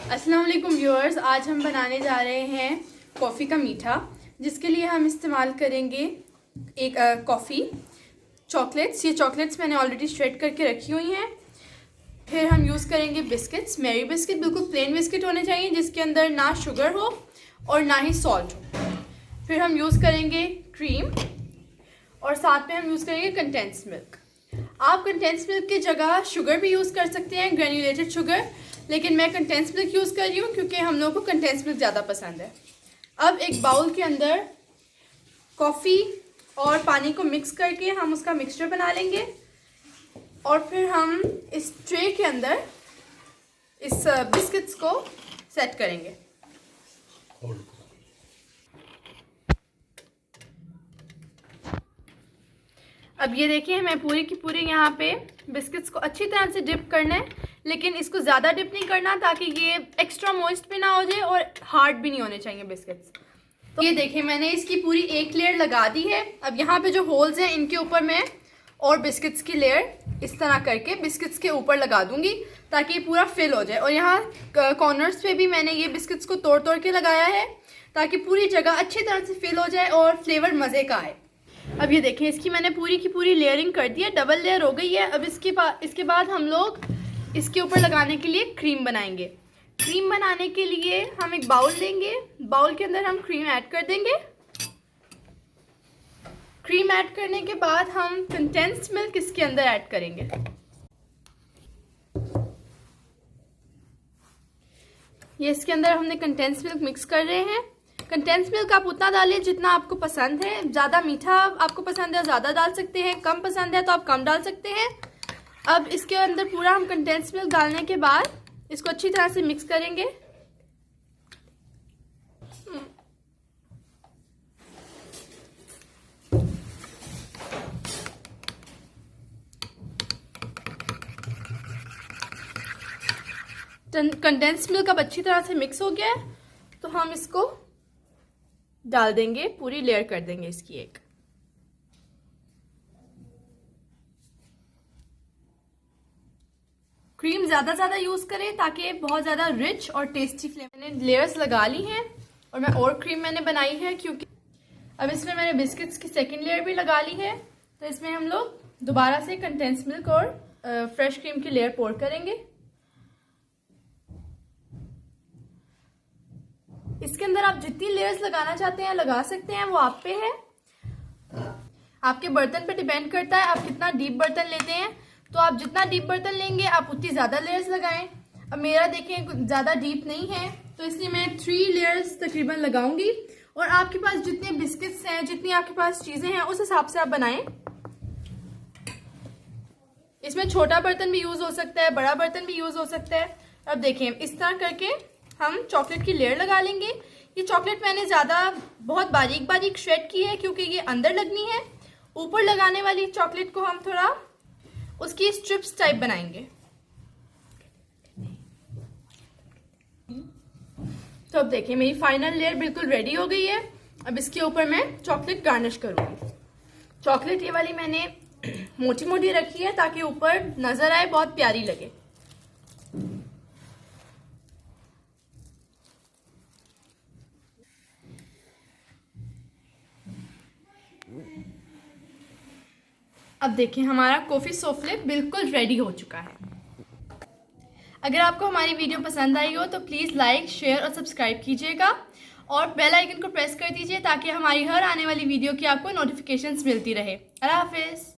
अस्सलाम वालेकुम व्यूअर्स, आज हम बनाने जा रहे हैं कॉफ़ी का मीठा, जिसके लिए हम इस्तेमाल करेंगे एक कॉफ़ी चॉकलेट्स। ये चॉकलेट्स मैंने ऑलरेडी श्रेड करके रखी हुई हैं। फिर हम यूज़ करेंगे बिस्किट्स, मैरी बिस्किट, बिल्कुल प्लेन बिस्किट होने चाहिए जिसके अंदर ना शुगर हो और ना ही सॉल्ट हो। फिर हम यूज़ करेंगे क्रीम और साथ में हम यूज़ करेंगे कंडेंस मिल्क। आप कंडेंस मिल्क की जगह शुगर भी यूज़ कर सकते हैं, ग्रेन्यूलेटेड शुगर, लेकिन मैं कंडेंस मिल्क यूज़ कर रही हूँ क्योंकि हम लोगों को कंडेंस मिल्क ज़्यादा पसंद है। अब एक बाउल के अंदर कॉफ़ी और पानी को मिक्स करके हम उसका मिक्सचर बना लेंगे और फिर हम इस ट्रे के अंदर इस बिस्किट्स को सेट करेंगे। अब ये देखिए, मैं पूरी की पूरी यहाँ पे बिस्किट्स को अच्छी तरह से डिप करना है, लेकिन इसको ज़्यादा डिप नहीं करना ताकि ये एक्स्ट्रा मॉइस्ट भी ना हो जाए और हार्ड भी नहीं होने चाहिए बिस्किट्स। तो ये देखिए, मैंने इसकी पूरी एक लेयर लगा दी है। अब यहाँ पे जो होल्स हैं इनके ऊपर मैं और बिस्किट्स की लेयर इस तरह करके बिस्किट्स के ऊपर लगा दूँगी ताकि ये पूरा फिल हो जाए। और यहाँ कॉर्नर्स पे भी मैंने ये बिस्किट्स को तोड़ तोड़ के लगाया है ताकि पूरी जगह अच्छी तरह से फिल हो जाए और फ्लेवर मज़े का आए। अब ये देखिए, इसकी मैंने पूरी की पूरी लेयरिंग कर दी है, डबल लेयर हो गई है। अब इसके बाद हम लोग इसके ऊपर लगाने के लिए क्रीम बनाएंगे। क्रीम बनाने के लिए हम एक बाउल लेंगे, बाउल के अंदर हम क्रीम ऐड कर देंगे। क्रीम ऐड करने के बाद हम कंडेंस्ड मिल्क इसके अंदर ऐड करेंगे। ये इसके अंदर हमने कंडेंस्ड मिल्क मिक्स कर रहे हैं। कंडेंस्ड मिल्क आप उतना डालें जितना आपको पसंद है। ज़्यादा मीठा आपको पसंद है ज़्यादा डाल सकते हैं, कम पसंद है तो आप कम डाल सकते हैं। अब इसके अंदर पूरा हम कंडेंस्ड मिल्क डालने के बाद इसको अच्छी तरह से मिक्स करेंगे। कंडेंस्ड मिल्क अब अच्छी तरह से मिक्स हो गया है, तो हम इसको डाल देंगे, पूरी लेयर कर देंगे इसकी एक। क्रीम ज़्यादा यूज़ करें ताकि बहुत ज़्यादा रिच और टेस्टी फ्लेवर। मैंने लेयर्स लगा ली हैं और मैं और क्रीम मैंने बनाई है क्योंकि अब इसमें मैंने बिस्किट्स की सेकंड लेयर भी लगा ली है। तो इसमें हम लोग दोबारा से कंडेंस्ड मिल्क और फ्रेश क्रीम की लेयर पोर करेंगे। इसके अंदर आप जितनी लेयर्स लगाना चाहते हैं लगा सकते हैं, वो आप पे है, आपके बर्तन पे डिपेंड करता है आप कितना डीप बर्तन लेते हैं। तो आप जितना डीप बर्तन लेंगे आप उतनी ज़्यादा लेयर्स लगाएं। अब मेरा देखें ज़्यादा डीप नहीं है तो इसलिए मैं 3 लेयर्स तकरीबन लगाऊंगी। और आपके पास जितने बिस्किट्स हैं, जितनी आपके पास चीज़ें हैं, उस हिसाब से आप बनाएं। इसमें छोटा बर्तन भी यूज़ हो सकता है, बड़ा बर्तन भी यूज़ हो सकता है। अब देखें, इस तरह करके हम चॉकलेट की लेयर लगा लेंगे। ये चॉकलेट मैंने ज़्यादा बहुत बारीक बारीक श्रेड की है क्योंकि ये अंदर लगनी है। ऊपर लगाने वाली चॉकलेट को हम थोड़ा उसकी स्ट्रिप्स टाइप बनाएंगे। तो अब देखिए, मेरी फाइनल लेयर बिल्कुल रेडी हो गई है। अब इसके ऊपर मैं चॉकलेट गार्निश करूँगी। चॉकलेट ये वाली मैंने मोटी मोटी रखी है ताकि ऊपर नज़र आए, बहुत प्यारी लगे। अब देखिए, हमारा कॉफ़ी सोफले बिल्कुल रेडी हो चुका है। अगर आपको हमारी वीडियो पसंद आई हो तो प्लीज़ लाइक, शेयर और सब्सक्राइब कीजिएगा और बेल आइकन को प्रेस कर दीजिए ताकि हमारी हर आने वाली वीडियो की आपको नोटिफिकेशंस मिलती रहे। अल्लाह हाफिज़।